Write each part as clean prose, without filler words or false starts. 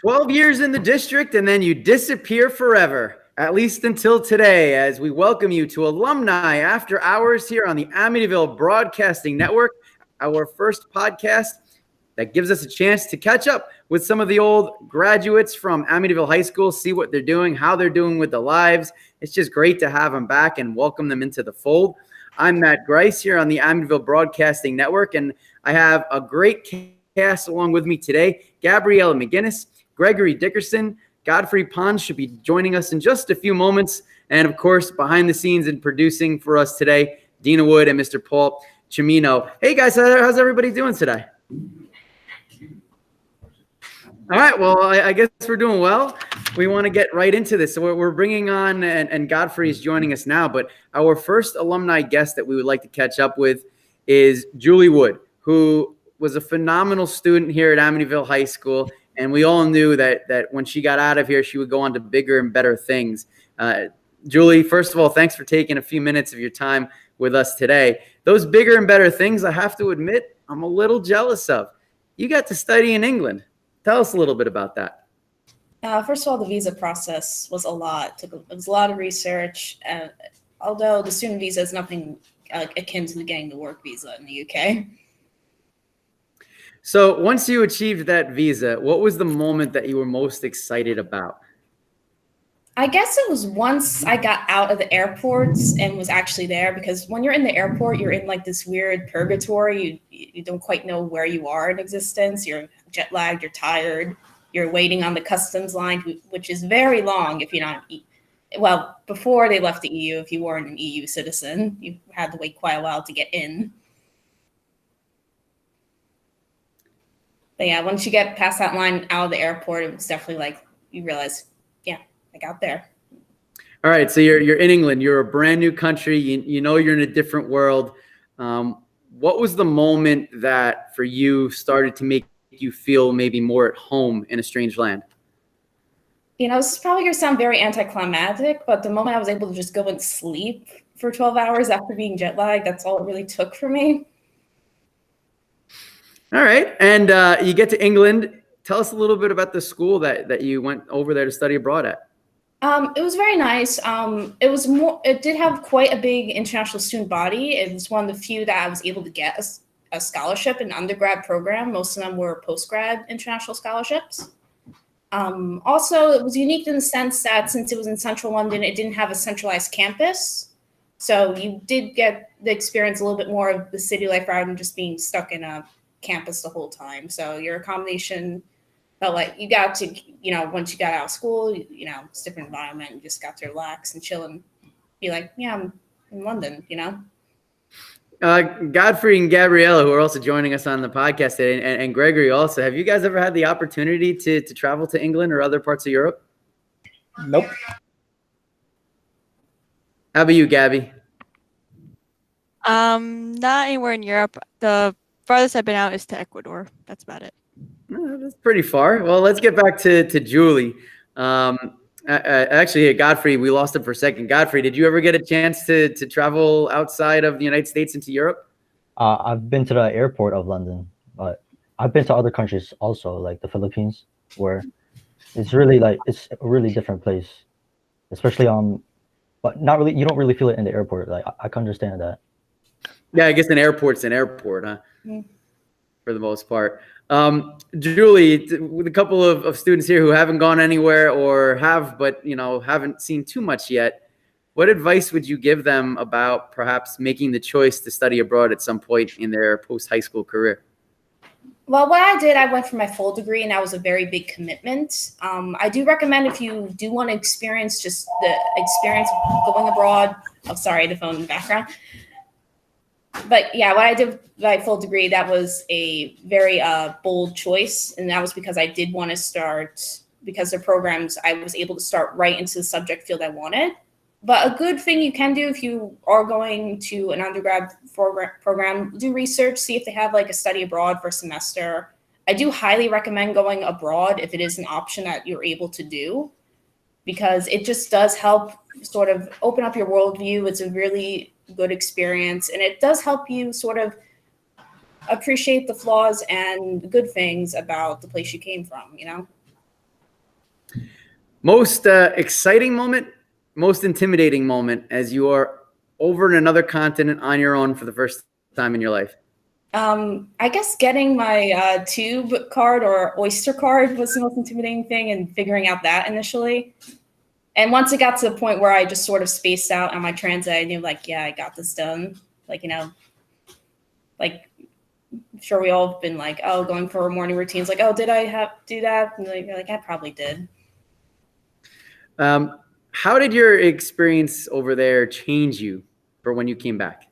12 years in the district, and then you disappear forever, at least until today, as we welcome you to Alumni After Hours here on the Amityville Broadcasting Network, our first podcast that gives us a chance to catch up with some of the old graduates from Amityville High School, see what they're doing, how they're doing with their lives. It's just great to have them back and welcome them into the fold. I'm Matt Greiss here on the Amityville Broadcasting Network, and I have a great cast along with me today. Gabrielle McGinnis, Gregory Dickerson, Godfrey Pons should be joining us in just a few moments. And of course, behind the scenes and producing for us today, Dina Wood and Mr. Paul Cimino. Hey guys, how's everybody doing today? All right, well, I guess we're doing well. We want to get right into this. So we're bringing on, and Godfrey is joining us now, but our first alumni guest that we would like to catch up with is Julie Wood, who was a phenomenal student here at Amityville High School. And we all knew that when she got out of here, she would go on to bigger and better things. Julie, first of all, thanks for taking a few minutes of your time with us today. Those bigger and better things, I have to admit, I'm a little jealous of. You got to study in England. Tell us a little bit about that. First of all, the visa process was a lot. It was a lot of research. Although the student visa is nothing akin to getting the work visa in the UK. So once you achieved that visa, what was the moment that you were most excited about? I guess it was once I got out of the airport and was actually there, because when you're in the airport, you're in like this weird purgatory. You don't quite know where you are in existence. You're jet lagged, you're tired, you're waiting on the customs line, which is very long if you're not, well, before they left the EU, if you weren't an EU citizen, you had to wait quite a while to get in. But yeah, once you get past that line out of the airport, it was definitely like, you realize, yeah, I got there. All right, so you're in England. You're a brand new country. You know you're in a different world. What was the moment that for you started to make you feel maybe more at home in a strange land? You know, this is probably going to sound very anticlimactic, but the moment I was able to just go and sleep for 12 hours after being jet lagged, that's all it really took for me. All right. And you get to England. Tell us a little bit about the school that you went over there to study abroad at. It was very nice. It did have quite a big international student body. It was one of the few that I was able to get a scholarship, an undergrad program. Most of them were postgrad international scholarships. Also, it was unique in the sense that since it was in central London, it didn't have a centralized campus. So you did get the experience a little bit more of the city life rather than just being stuck in a campus the whole time. So your accommodation felt like you got to, once you got out of school, it's a different environment. You just got to relax and chill and be like, yeah, I'm in London, Godfrey and Gabriella, who are also joining us on the podcast today, and Gregory also, have you guys ever had the opportunity to travel to England or other parts of Europe? Nope. How about you, Gabby? Not anywhere in Europe. The farthest I've been out is to Ecuador. That's about it. That's pretty far. Well, let's get back to Julie. Actually, Godfrey, we lost him for a second. Godfrey, did you ever get a chance to travel outside of the United States into Europe? I've been to the airport of London, but I've been to other countries also, like the Philippines, where it's really it's a really different place, especially but not really. You don't really feel it in the airport. Like I can understand that. Yeah, I guess an airport's an airport, huh? Mm. For the most part. Julie, with a couple of students here who haven't gone anywhere or have, but haven't seen too much yet, what advice would you give them about perhaps making the choice to study abroad at some point in their post-high school career? Well, what I did, I went for my full degree, and that was a very big commitment. I do recommend, if you do want to experience just the experience of going abroad. Oh, sorry, the phone in the background. But yeah, what I did with my full degree, that was a very bold choice. And that was because I did want to start, because the programs, I was able to start right into the subject field I wanted. But a good thing you can do if you are going to an undergrad program, do research, see if they have like a study abroad for a semester. I do highly recommend going abroad if it is an option that you're able to do, because it just does help sort of open up your worldview. It's a really good experience, and it does help you sort of appreciate the flaws and good things about the place you came from, Most exciting moment, most intimidating moment as you are over in another continent on your own for the first time in your life? I guess getting my tube card or Oyster card was the most intimidating thing, and figuring out that initially. And once it got to the point where I just sort of spaced out on my transit, I knew, like, yeah, I got this done. Like, you know, like, I'm sure we all have been like, oh, going for morning routines, like, oh, did I have to do that? And like, I probably did. How did your experience over there change you for when you came back?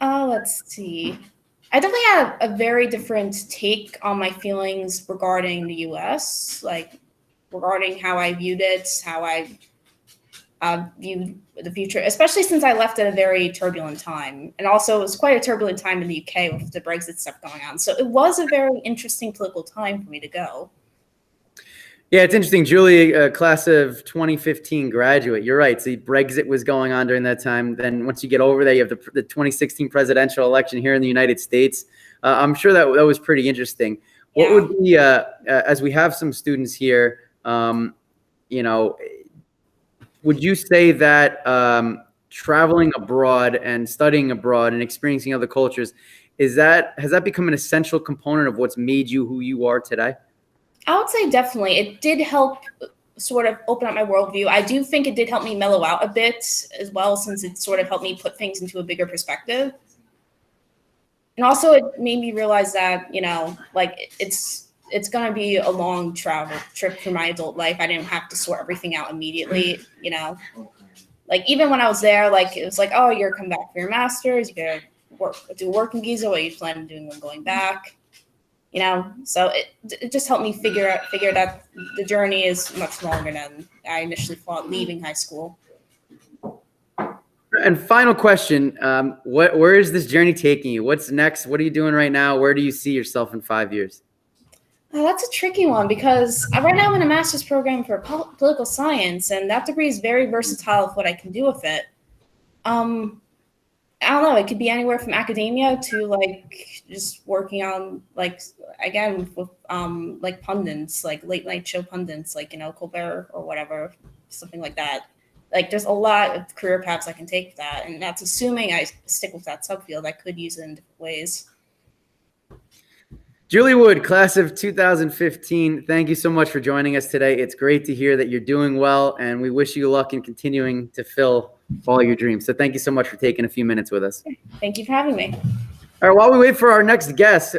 Let's see. I definitely had a very different take on my feelings regarding the U.S., like regarding how I viewed it, how I viewed the future, especially since I left at a very turbulent time. And also, it was quite a turbulent time in the UK with the Brexit stuff going on. So it was a very interesting political time for me to go. Yeah, it's interesting. Julie, class of 2015 graduate. You're right. See, Brexit was going on during that time. Then once you get over there, you have the 2016 presidential election here in the United States. I'm sure that was pretty interesting. Yeah. What would be, as we have some students here, you know, would you say that traveling abroad and studying abroad and experiencing other cultures, has that become an essential component of what's made you who you are today? I would say definitely. It did help sort of open up my worldview. I do think it did help me mellow out a bit as well, since it sort of helped me put things into a bigger perspective. And also it made me realize that, you know, like it's going to be a long travel trip through my adult life. I didn't have to sort everything out immediately, you know. Like even when I was there, like it was like, oh, you're coming back for your master's, you gotta do a working visa, what are you planning on doing when going back? You know, so it just helped me figure that the journey is much longer than I initially thought leaving high school. And final question, where is this journey taking you? What's next? What are you doing right now? Where do you see yourself in 5 years? That's a tricky one, because right now I'm in a master's program for political science, and that degree is very versatile with what I can do with it. I don't know, it could be anywhere from academia to like just working on like, again, with like pundits, like late night show pundits, like, you know, Colbert or whatever, something like that. Like there's a lot of career paths I can take with that. And that's assuming I stick with that subfield. I could use it in different ways. Julie Wood, class of 2015, thank you so much for joining us today. It's great to hear that you're doing well, and we wish you luck in continuing to fill all your dreams. So thank you so much for taking a few minutes with us. Thank you for having me. All right, while we wait for our next guest,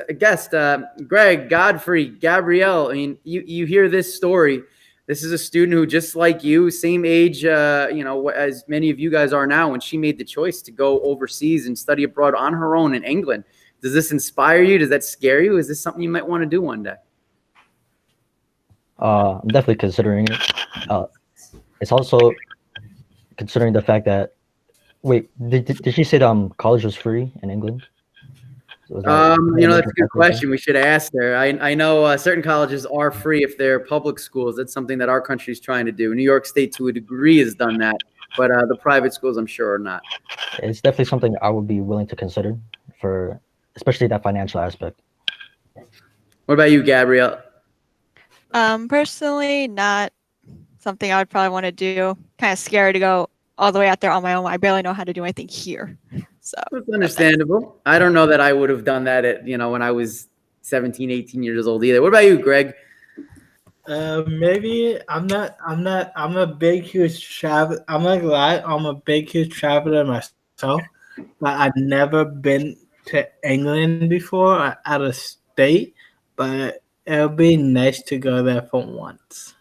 Greg, Godfrey, Gabrielle, I mean, you hear this story. This is a student who, just like you, same age, you know, as many of you guys are now, when she made the choice to go overseas and study abroad on her own in England. Does this inspire you? Does that scare you? Is this something you might want to do one day? I'm definitely considering it. It's also considering the fact that, wait, did she say that college was free in England? So you know, that's a good question. We should ask her. I know certain colleges are free if they're public schools. That's something that our country is trying to do. New York State, to a degree, has done that, but the private schools, I'm sure, are not. It's definitely something I would be willing to consider, for especially that financial aspect. What about you, Gabrielle? Personally, not something I would probably want to do. Kind of scary to go all the way out there on my own. I barely know how to do anything here. So that's understandable. I don't know that I would have done that at, you know, when I was 17, 18 years old either. What about you, Greg? Maybe I'm a big, huge travel. I'm not gonna lie, I'm a big, huge traveler myself, but I've never been to England before, out of state, but it'll be nice to go there for once.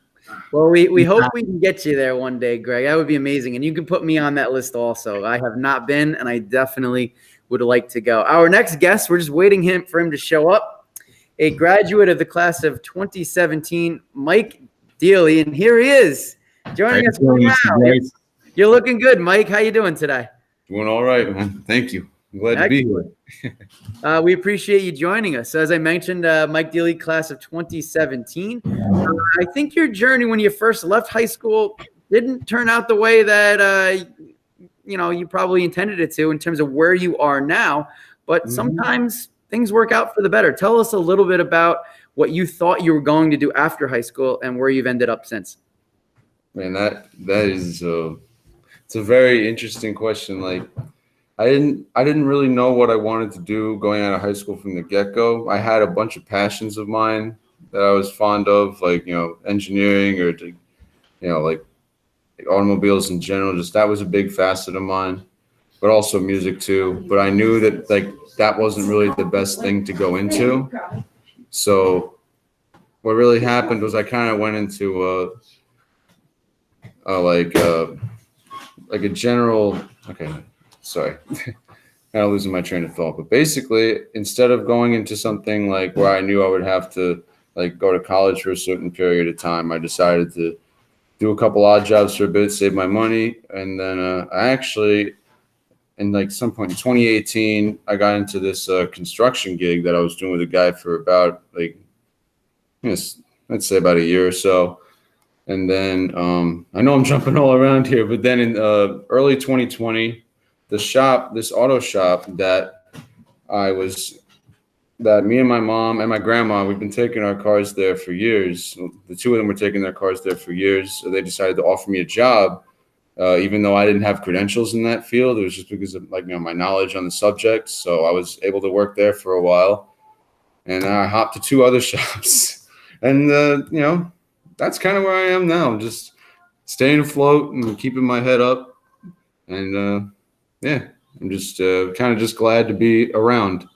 Well, we hope we can get you there one day, Greg. That would be amazing. And you can put me on that list also. I have not been, and I definitely would like to go. Our next guest, we're just waiting for him to show up. A graduate of the class of 2017, Mike Dealey, and here he is, joining us right now. You're looking good, Mike. How you doing today? Doing all right, man. Thank you. I'm glad to be here. We appreciate you joining us. So as I mentioned, Mike Dealey, class of 2017. I think your journey when you first left high school didn't turn out the way that you know, you probably intended it to in terms of where you are now. But sometimes things work out for the better. Tell us a little bit about what you thought you were going to do after high school and where you've ended up since? Man, that is it's a very interesting question. Like, I didn't really know what I wanted to do going out of high school from the get-go. I had a bunch of passions of mine that I was fond of, like, engineering or like automobiles in general. Just that was a big facet of mine, but also music too. But I knew that that wasn't really the best thing to go into. So what really happened was I kind of went into like a general. Okay, sorry. Kind of losing my train of thought, but basically, instead of going into something like where I knew I would have to like go to college for a certain period of time, I decided to do a couple odd jobs for a bit, save my money, and then I actually, in like some point in 2018, I got into this construction gig that I was doing with a guy for about like, let's say about a year or so, and then I know I'm jumping all around here, but then in early 2020. This auto shop that me and my mom and my grandma, we've been taking our cars there for years. The two of them were taking their cars there for years. So they decided to offer me a job, even though I didn't have credentials in that field. It was just because of my knowledge on the subject. So I was able to work there for a while, and I hopped to two other shops, and that's kind of where I am now. I'm just staying afloat and keeping my head up, and yeah, I'm just kind of just glad to be around.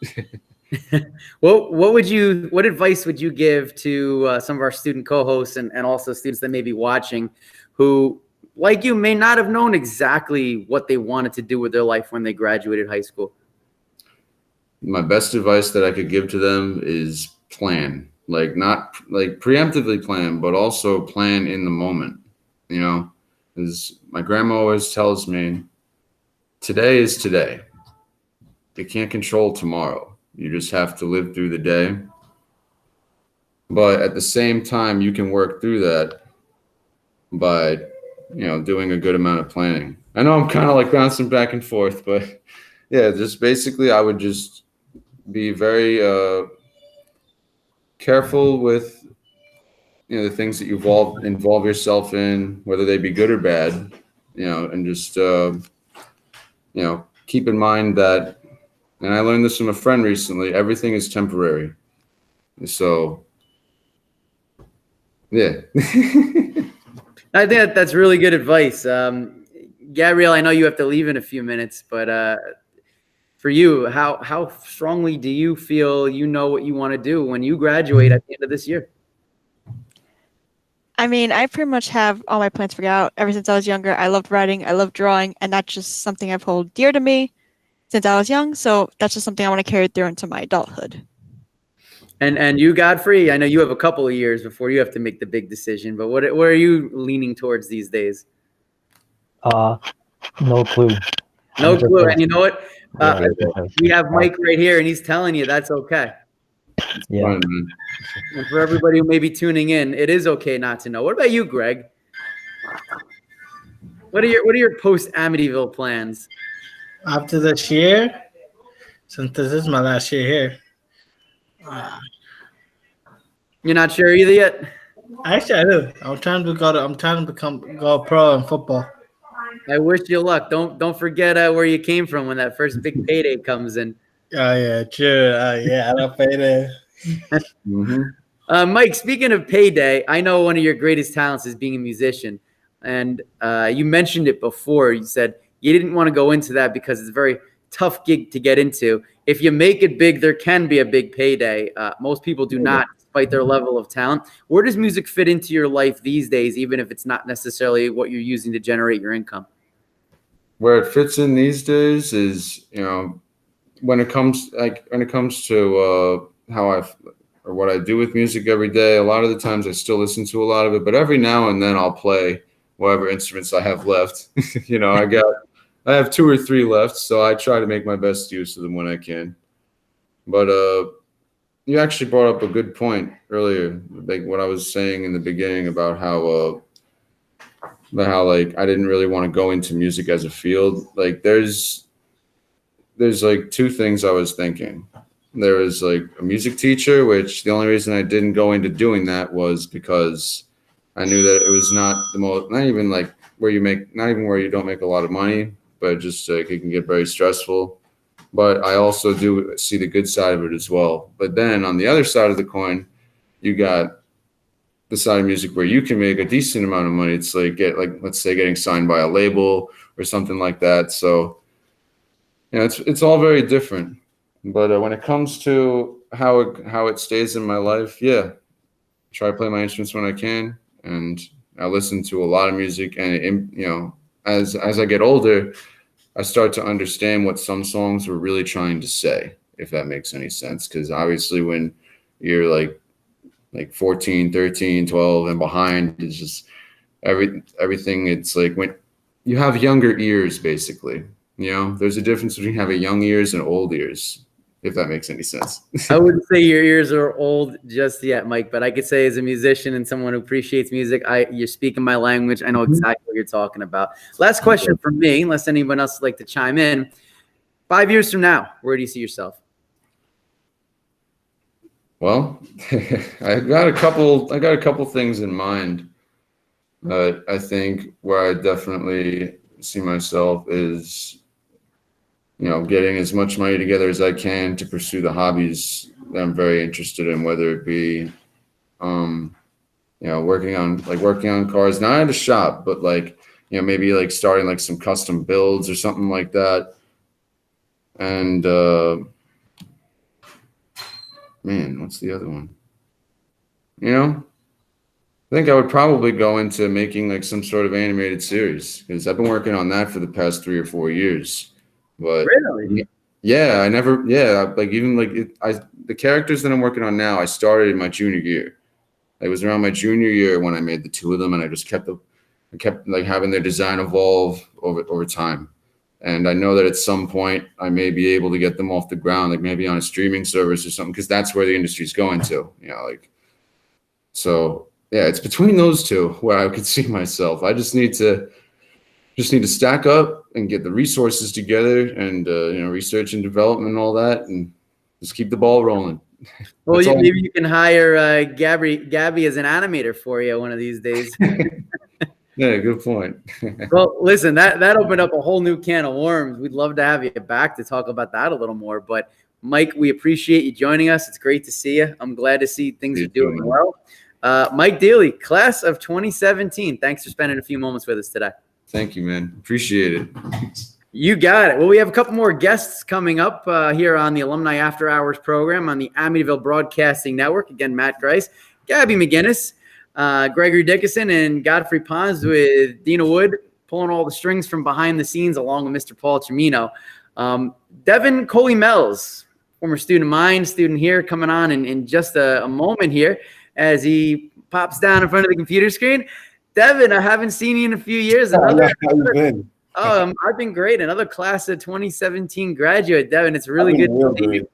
Well, what advice would you give to some of our student co-hosts and also students that may be watching who, like you, may not have known exactly what they wanted to do with their life when they graduated high school? My best advice that I could give to them is plan. Like, not like preemptively plan, but also plan in the moment. As my grandma always tells me, today is today. You can't control tomorrow. You just have to live through the day. But at the same time, you can work through that by, doing a good amount of planning. I know I'm kind of like bouncing back and forth, but yeah, just basically I would just be very careful with, the things that you involve yourself in, whether they be good or bad, and just, keep in mind that, and I learned this from a friend recently, everything is temporary. So, yeah. I think that's really good advice. Gabrielle, I know you have to leave in a few minutes, but for you, how strongly do you feel you know what you want to do when you graduate at the end of this year? I mean, I pretty much have all my plans figured out. Ever since I was younger, I loved writing, I loved drawing, and that's just something I've held dear to me since I was young. So that's just something I want to carry through into my adulthood. And you, Godfrey, I know you have a couple of years before you have to make the big decision, but what are you leaning towards these days? No clue. No clue. And you know what? We have Mike right here, and he's telling you that's okay. Yeah. And for everybody who may be tuning in, it is okay not to know. What about you, Greg? What are your post Amityville plans? After this year, since this is my last year here. You're not sure either yet? Actually, I do. I'm trying to go pro in football. I wish you luck. Don't forget where you came from when that first big payday comes in. Oh yeah, true. Yeah, I don't payday. Mm-hmm. Mike, speaking of payday, I know one of your greatest talents is being a musician, and you mentioned it before. You said you didn't want to go into that because it's a very tough gig to get into. If you make it big, there can be a big payday. Most people do not, despite their level of talent. Where does music fit into your life these days, even if it's not necessarily what you're using to generate your income? Where it fits in these days is, when it comes to what I do with music every day, a lot of the times I still listen to a lot of it, but every now and then I'll play whatever instruments I have left. I have 2 or 3 left, so I try to make my best use of them when I can. But you actually brought up a good point earlier, like what I was saying in the beginning about how like I didn't really want to go into music as a field. Like there's like 2 things I was thinking. there was like a music teacher, which the only reason I didn't go into doing that was because I knew that it was not the most, not even like where you make, not even where you don't make a lot of money, but just like it can get very stressful. But I also do see the good side of it as well. But then on the other side of the coin, you got the side of music where you can make a decent amount of money. It's like let's say getting signed by a label or something like that. So it's all very different. But when it comes to how it stays in my life, yeah, try to play my instruments when I can, and I listen to a lot of music. And as I get older, I start to understand what some songs were really trying to say, if that makes any sense. Because obviously, when you're like 14, 13, 12 and behind, it's just everything. It's like when you have younger ears, basically. There's a difference between having young ears and old ears, if that makes any sense. I wouldn't say your ears are old just yet, Mike, but I could say as a musician and someone who appreciates music, you're speaking my language. I know exactly what you're talking about. Last question for me, unless anyone else would like to chime in. 5 years from now, where do you see yourself? Well, I got a couple things in mind. I think where I definitely see myself is, getting as much money together as I can to pursue the hobbies that I'm very interested in, whether it be, working on cars, not at a shop, but maybe like starting like some custom builds or something like that. And, man, what's the other one? I think I would probably go into making like some sort of animated series, because I've been working on that for the past 3 or 4 years. But really, yeah, the characters that I'm working on now, I started in my junior year. It was around my junior year when I made the 2 of them, and I just kept like having their design evolve over time. And I know that at some point I may be able to get them off the ground, like maybe on a streaming service or something, because that's where the industry's going to. So yeah, it's between those two where I could see myself. I just need to stack up and get the resources together, and research and development and all that, and just keep the ball rolling. Well, maybe you can hire Gabby as an animator for you one of these days. Yeah, good point. Well, listen, that opened up a whole new can of worms. We'd love to have you back to talk about that a little more. But Mike, we appreciate you joining us. It's great to see you. I'm glad to see things are doing well. Mike Daly, class of 2017. Thanks for spending a few moments with us today. Thank you, man. Appreciate it. You got it. Well, we have a couple more guests coming up here on the Alumni After Hours program on the Amityville Broadcasting Network. Again, Matt Greiss, Gabby McGinnis, Gregory Dickerson, and Godfrey Pons with Dina Wood pulling all the strings from behind the scenes along with Mr. Paul Cimino. Devin Coley-Mells, former student of mine, student here, coming on in just a moment here as he pops down in front of the computer screen. Devin, I haven't seen you in a few years. How you been? I've been great. Another class of 2017 graduate, Devin. It's really good to see you.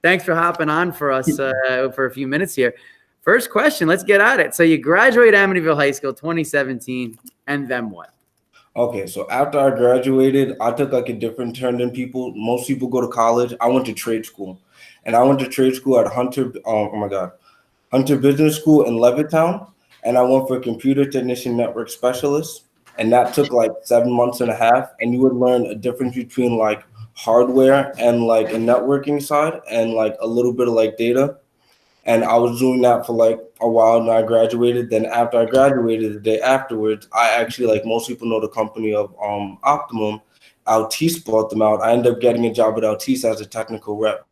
Thanks for hopping on for us for a few minutes here. First question, let's get at it. So you graduate Amityville High School 2017, and then what? Okay, so after I graduated, I took like a different turn than people. Most people go to college. I went to trade school, and I went to trade school at Hunter Business School in Levittown, and I went for computer technician network specialist. And that took like 7 months and a half. And you would learn a difference between like hardware and like a networking side and like a little bit of like data. And I was doing that for like a while, and I graduated. Then after I graduated, the day afterwards, I actually, like most people know the company of Optimum, Altice bought them out. I ended up getting a job at Altice as a technical rep,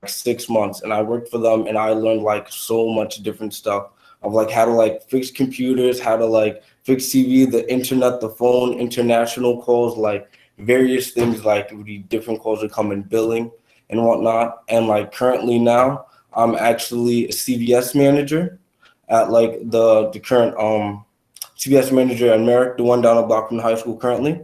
like 6 months. And I worked for them, and I learned like so much different stuff of like how to like fix computers, how to like fix TV, the internet, the phone, international calls, like various things, like the different calls that come in billing and whatnot. And like currently now, I'm actually a CVS manager at like the current CVS manager at Merrick, the one down the block from the high school currently.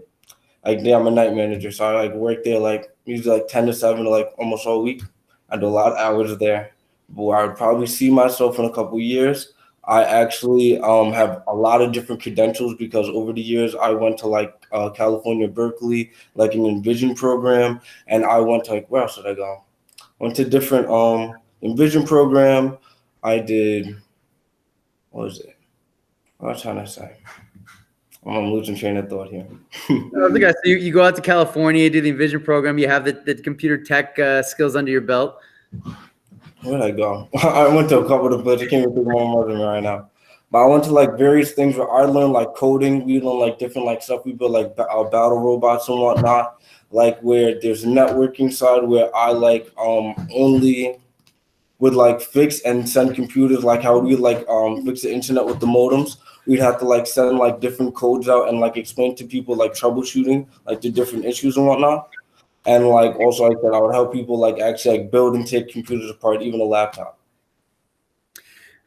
Like I'm a night manager, so I like work there like usually like 10 to 7 like almost all week. I do a lot of hours there. But I would probably see myself in a couple of years. I actually have a lot of different credentials because over the years I went to like California, Berkeley, like an Envision program, and I went to like, where else did I go? Went to different Envision program. I did, what was it? What was I trying to say? I'm losing train of thought here. So you go out to California, do the Envision program, you have the computer tech skills under your belt. Where did I go? I went to a couple of places. I can't even think of one of them right now. But I went to like various things where I learned like coding. We learned like different like stuff. We built like our battle robots and whatnot. Like where there's a networking side where I like only would like fix and send computers, like how we like fix the internet with the modems. We'd have to like send like different codes out and like explain to people like troubleshooting like the different issues and whatnot. And like also like that I would help people like actually like build and take computers apart, even a laptop.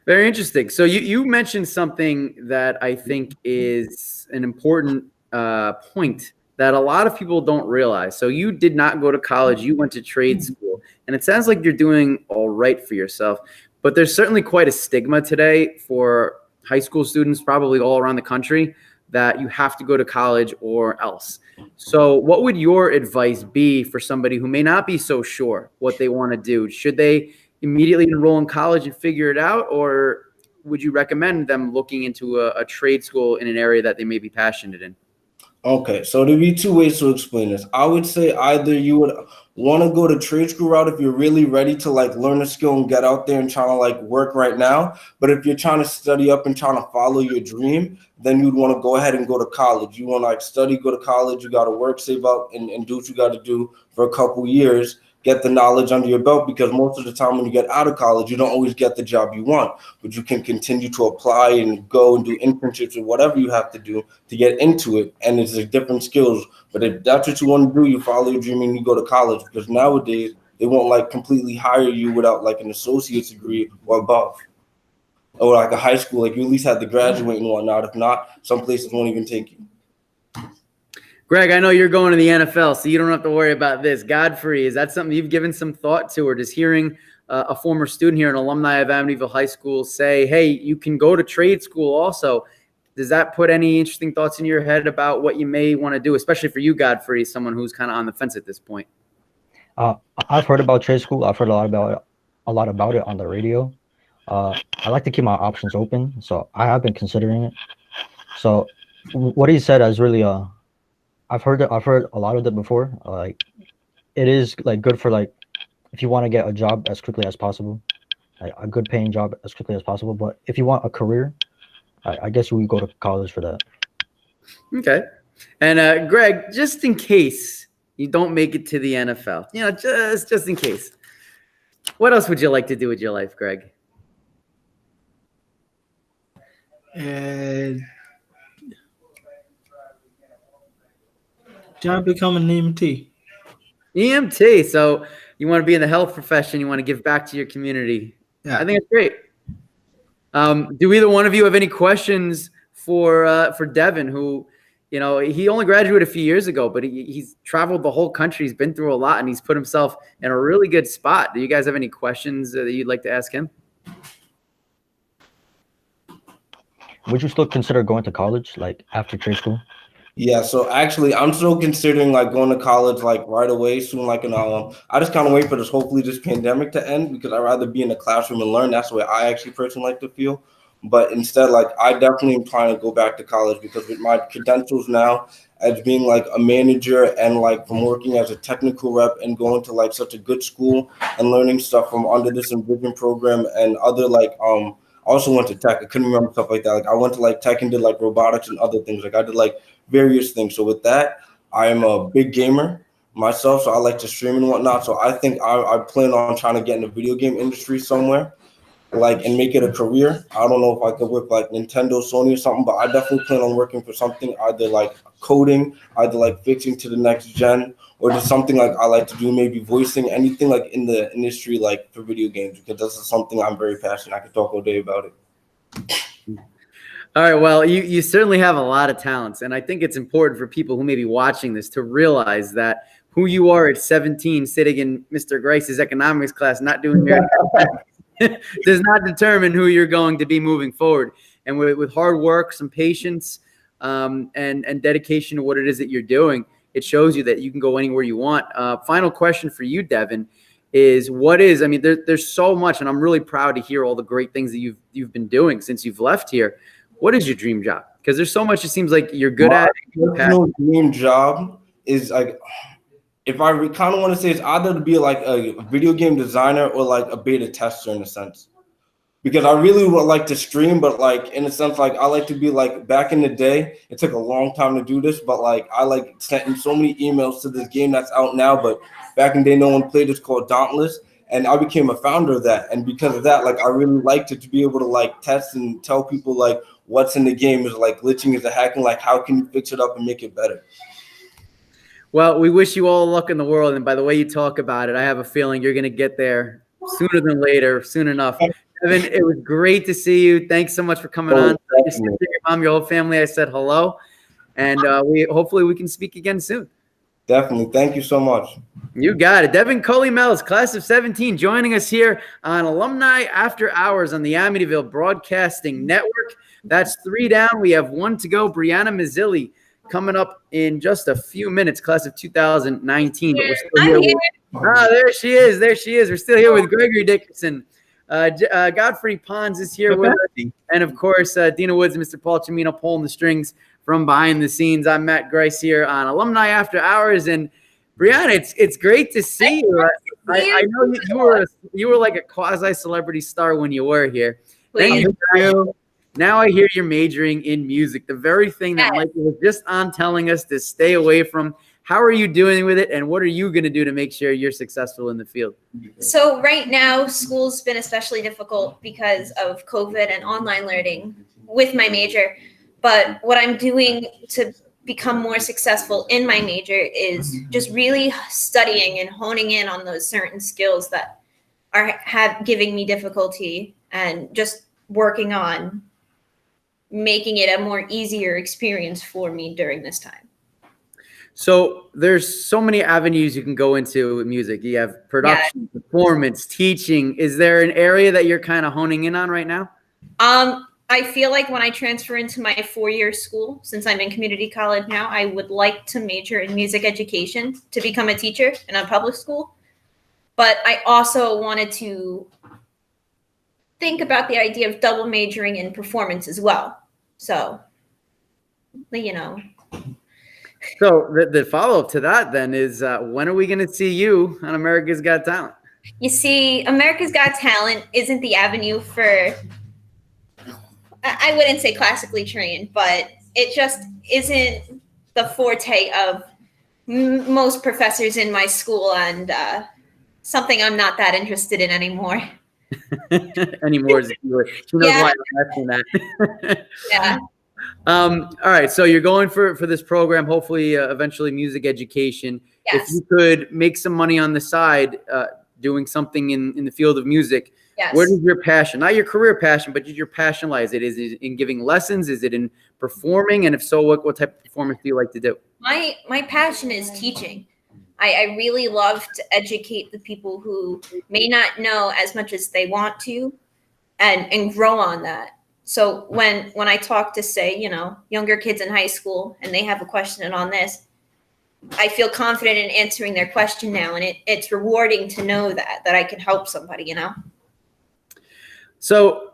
Very interesting. So you mentioned something that I think is an important point that a lot of people don't realize. So you did not go to college, you went to trade school, and it sounds like you're doing all right for yourself. But there's certainly quite a stigma today for high school students, probably all around the country, that you have to go to college or else. So what would your advice be for somebody who may not be so sure what they want to do? Should they immediately enroll in college and figure it out, or would you recommend them looking into a trade school in an area that they may be passionate in? Okay, so there'd be two ways to explain this. I would say either you would want to go to trade school route if you're really ready to like learn a skill and get out there and trying to like work right now. But if you're trying to study up and trying to follow your dream, then you'd want to go ahead and go to college. You want to like study, go to college, you got to work, save up, and do what you got to do for a couple years. Get the knowledge under your belt, because most of the time when you get out of college, you don't always get the job you want, but you can continue to apply and go and do internships or whatever you have to do to get into it. And it's like different skills. But if that's what you want to do, you follow your dream and you go to college, because nowadays they won't like completely hire you without like an associate's degree or above, or like a high school. Like you at least have to graduate and whatnot. If not, some places won't even take you. Greg, I know you're going to the NFL, so you don't have to worry about this. Godfrey, is that something you've given some thought to, or does hearing a former student here, an alumni of Amityville High School, say, hey, you can go to trade school also, does that put any interesting thoughts in your head about what you may want to do, especially for you, Godfrey, someone who's kind of on the fence at this point? I've heard about trade school. I've heard a lot about it on the radio. I like to keep my options open, so I have been considering it. So what he said is really I've heard a lot of it before. Like it is like good for like if you want to get a job as quickly as possible, like a good paying job as quickly as possible. But if you want a career, I guess we go to college for that. Okay. And Greg, just in case you don't make it to the NFL, you know, just in case, what else would you like to do with your life, Greg? And trying to become an EMT. EMT. So you want to be in the health profession. You want to give back to your community. Yeah. I think it's great. Do either one of you have any questions for Devin, who, you know, he only graduated a few years ago, but he's traveled the whole country. He's been through a lot, and he's put himself in a really good spot. Do you guys have any questions that you'd like to ask him? Would you still consider going to college, like after trade school? Yeah, so actually, I'm still considering like going to college like right away soon. Like I just kind of wait for hopefully this pandemic to end, because I'd rather be in the classroom and learn. That's the way I actually personally like to feel. But instead, like I definitely am trying to go back to college, because with my credentials now as being like a manager and like from working as a technical rep and going to like such a good school and learning stuff from under this Envision program and other like I also went to tech. I couldn't remember stuff like that. Like I went to like tech and did like robotics and other things. Like I did like various things. So with that, I am a big gamer myself, so I like to stream and whatnot. So I think I plan on trying to get in the video game industry somewhere, like, and make it a career. I don't know if I could work like Nintendo, Sony or something, but I definitely plan on working for something either like coding, either like fixing to the next gen, or just something like I like to do, maybe voicing, anything like in the industry, like for video games, because this is something I'm very passionate. I could talk all day about it. All right. Well, you certainly have a lot of talents, and I think it's important for people who may be watching this to realize that who you are at 17, sitting in Mr. Greiss's economics class, not doing your does not determine who you're going to be moving forward. And with hard work, some patience, and dedication to what it is that you're doing, it shows you that you can go anywhere you want. Final question for you, Devin, is I mean, there's so much, and I'm really proud to hear all the great things that you've been doing since you've left here. What is your dream job? Because there's so much it seems like you're good at. My personal dream job is like, if I kind of want to say, it's either to be like a video game designer or like a beta tester in a sense. Because I really would like to stream, but like in a sense, like I like to be like, back in the day, it took a long time to do this, but like I like sent in so many emails to this game that's out now, but back in the day, no one played. It's called Dauntless, and I became a founder of that. And because of that, like I really liked it to be able to like test and tell people like what's in the game, is like glitching, is a hacking, like how can you fix it up and make it better. Well, we wish you all luck in the world, and by the way you talk about it, I have a feeling you're going to get there sooner than later, soon enough. Evan, it was great to see you. Thanks so much for coming on. Your mom, your whole family, I said hello. And hopefully we can speak again soon. Definitely. Thank you so much. You got it. Devin Coley-Mells, class of 17, joining us here on Alumni After Hours on the Amityville Broadcasting Network. That's 3 down. We have 1 to go. Brianna Mazzilli coming up in just a few minutes, class of 2019. But we're still here. There she is. There she is. We're still here with Gregory Dickerson. Godfrey Pons is here with us, and of course Dina Woods and Mr. Paul Cimino pulling the strings from behind the scenes. I'm Matt Greiss here on Alumni After Hours, and Brianna, it's great to see you. I know you were like a quasi celebrity star when you were here. Now I hear you're majoring in music, the very thing that Michael was just on telling us to stay away from. How are you doing with it, and what are you going to do to make sure you're successful in the field? So right now, school's been especially difficult because of COVID and online learning with my major. But what I'm doing to become more successful in my major is just really studying and honing in on those certain skills that have giving me difficulty, and just working on making it a more easier experience for me during this time. So there's so many avenues you can go into with music. You have production, performance, teaching. Is there an area that you're kind of honing in on right now? I feel like when I transfer into my 4-year school, since I'm in community college now, I would like to major in music education to become a teacher in a public school. But I also wanted to think about the idea of double majoring in performance as well. So, So the follow-up to that then is, when are we going to see you on America's Got Talent? You see, America's Got Talent isn't the avenue for, I wouldn't say classically trained, but it just isn't the forte of most professors in my school, and something I'm not that interested in anymore. Anymore. She knows why I'm asking that. Yeah. All right, so you're going for this program, hopefully eventually music education. Yes. If you could make some money on the side doing something in the field of music, Yes. Where does your passion, not your career passion, but your passion lies? Is it in giving lessons? Is it in performing? And if so, what type of performance do you like to do? My passion is teaching. I really love to educate the people who may not know as much as they want to, and grow on that. So when I talk to, say, younger kids in high school, and they have a question on this, I feel confident in answering their question now, and it's rewarding to know that I can help somebody, So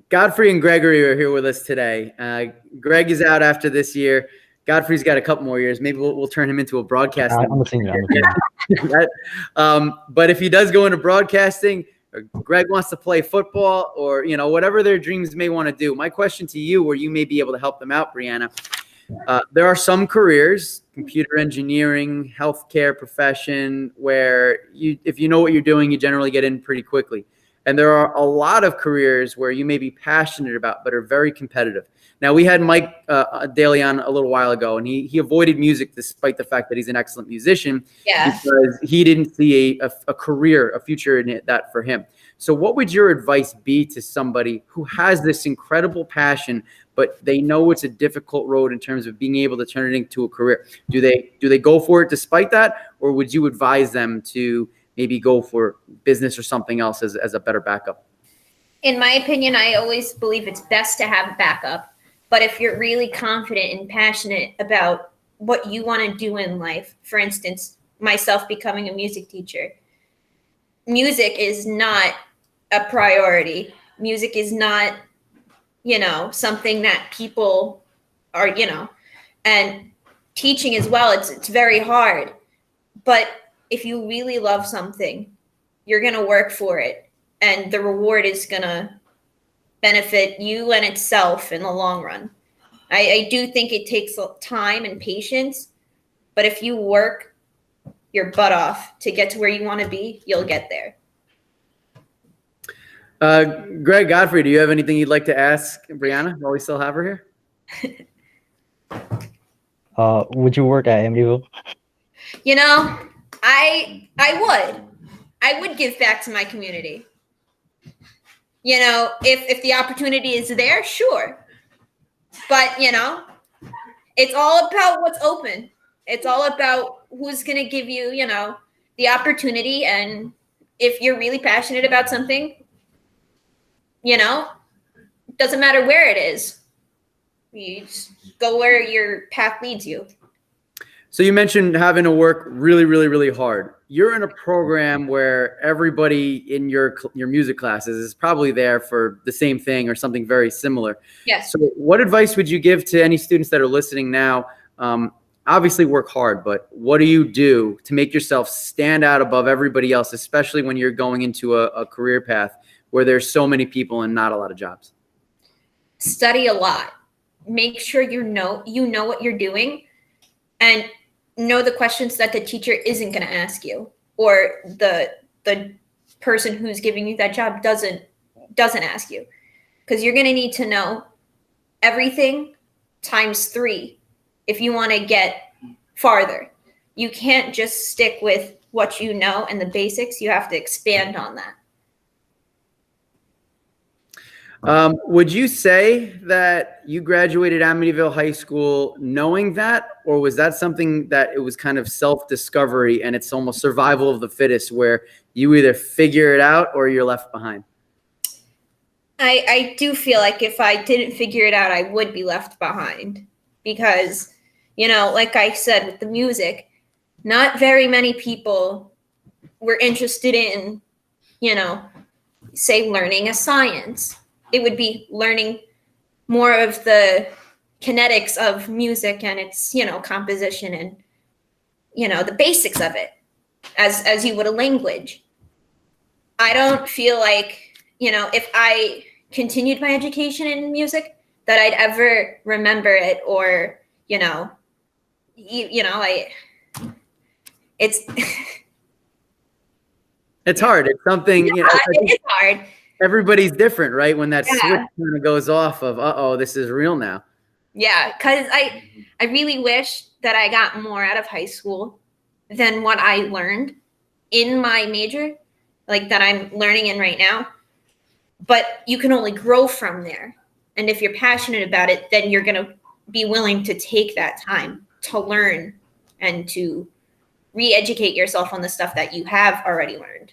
Godfrey and Gregory are here with us today. Greg is out after this year. Godfrey's got a couple more years. Maybe we'll turn him into a broadcasting. I'm a senior. But if he does go into broadcasting, or Greg wants to play football, or whatever their dreams may want to do, my question to you, where you may be able to help them out, Brianna, there are some careers, computer engineering, healthcare profession, where if you know what you're doing, you generally get in pretty quickly. And there are a lot of careers where you may be passionate about, but are very competitive. Now, we had Mike Daly on a little while ago, and he avoided music despite the fact that he's an excellent musician, because he didn't see a career, a future in that for him. So what would your advice be to somebody who has this incredible passion, but they know it's a difficult road in terms of being able to turn it into a career? Do they go for it despite that, or would you advise them to maybe go for business or something else as a better backup? In my opinion, I always believe it's best to have a backup. But if you're really confident and passionate about what you want to do in life, for instance, myself becoming a music teacher, music is not a priority. Music is not, something that people are, and teaching as well. It's very hard. But if you really love something, you're going to work for it, and the reward is going to benefit you and itself in the long run. I do think it takes time and patience, but if you work your butt off to get to where you want to be, you'll get there. Greg, Godfrey, do you have anything you'd like to ask Brianna while we still have her here? Would you work at Amityville? I would give back to my community. If the opportunity is there, sure. But, it's all about what's open. It's all about who's going to give you, the opportunity. And if you're really passionate about something, doesn't matter where it is. You just go where your path leads you. So you mentioned having to work really, really, really hard. You're in a program where everybody in your music classes is probably there for the same thing or something very similar. Yes. So what advice would you give to any students that are listening now? Obviously work hard, but what do you do to make yourself stand out above everybody else, especially when you're going into a career path where there's so many people and not a lot of jobs? Study a lot. Make sure you know what you're doing, and know the questions that the teacher isn't going to ask you, or the person who's giving you that job doesn't ask you, because you're going to need to know everything times 3 if you want to get farther. You can't just stick with what you know and the basics. You have to expand on that. Would you say that you graduated Amityville High School knowing that, or was that something that it was kind of self-discovery and it's almost survival of the fittest, where you either figure it out or you're left behind? I do feel like if I didn't figure it out, I would be left behind, because, like I said, with the music, not very many people were interested in, say, learning a science. It would be learning more of the kinetics of music and its, composition and, the basics of it as you would a language. I don't feel like, if I continued my education in music, that I'd ever remember it, or, it's it's hard. It's something, it's hard. Everybody's different, right? When that switch kind of goes off of, this is real now. Yeah, because I really wish that I got more out of high school than what I learned in my major, like that I'm learning in right now. But you can only grow from there. And if you're passionate about it, then you're going to be willing to take that time to learn and to re-educate yourself on the stuff that you have already learned.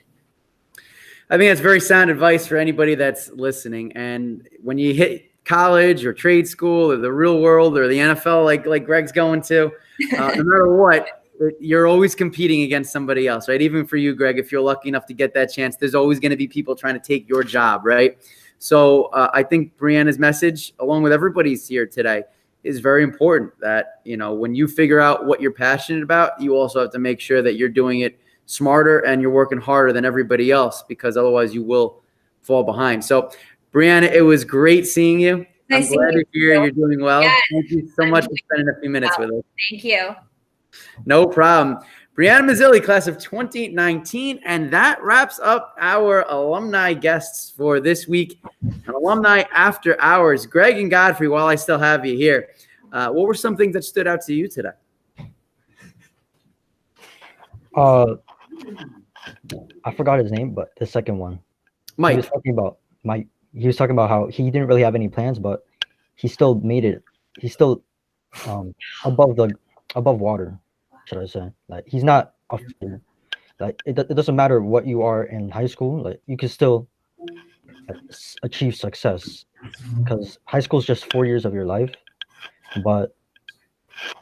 I think that's very sound advice for anybody that's listening. And when you hit college or trade school or the real world or the NFL, like Greg's going to, no matter what, you're always competing against somebody else, right? Even for you, Greg, if you're lucky enough to get that chance, there's always going to be people trying to take your job, right? So I think Brianna's message, along with everybody's here today, is very important, that, when you figure out what you're passionate about, you also have to make sure that you're doing it smarter and you're working harder than everybody else, because otherwise you will fall behind. So Brianna, it was great seeing you. I'm glad to hear you're doing well. Yes. Thank you so much for spending a few minutes with us. Thank you. No problem. Brianna Mazzilli, class of 2019. And that wraps up our alumni guests for this week. An alumni after hours. Greg and Godfrey, while I still have you here, what were some things that stood out to you today? I forgot his name, but the second one, Mike. He was talking about how he didn't really have any plans, but he still made it. He's still above water, should I say? Like, he's not like it doesn't matter what you are in high school. Like, you can still achieve success, because high school is just 4 years of your life, but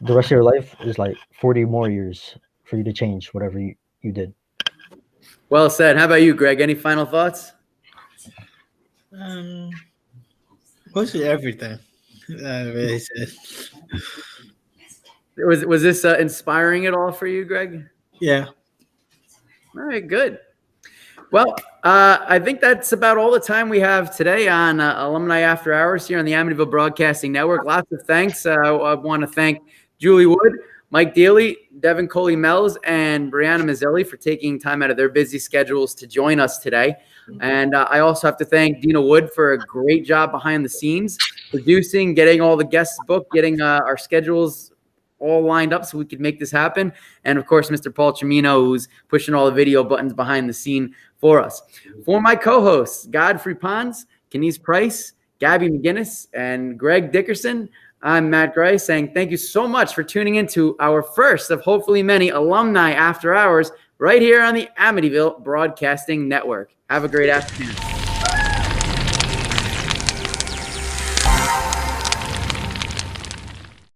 the rest of your life is like 40 more years for you to change whatever you did. Well said. How about you, Greg? Any final thoughts? Mostly everything. I really said. Was this inspiring at all for you, Greg? Yeah. All right, good. Well, I think that's about all the time we have today on Alumni After Hours here on the Amityville Broadcasting Network. Lots of thanks. I want to thank Julie Wood, Mike Daly, Devin Coley-Mells, and Brianna Mazzelli for taking time out of their busy schedules to join us today. And I also have to thank Dina Wood for a great job behind the scenes, producing, getting all the guests booked, getting our schedules all lined up so we could make this happen. And of course, Mr. Paul Cimino, who's pushing all the video buttons behind the scene for us. For my co-hosts, Godfrey Pons, Kenise Price, Gabby McGinnis, and Greg Dickerson, I'm Matt Greiss saying thank you so much for tuning into our first of hopefully many Alumni After Hours right here on the Amityville Broadcasting Network. Have a great afternoon.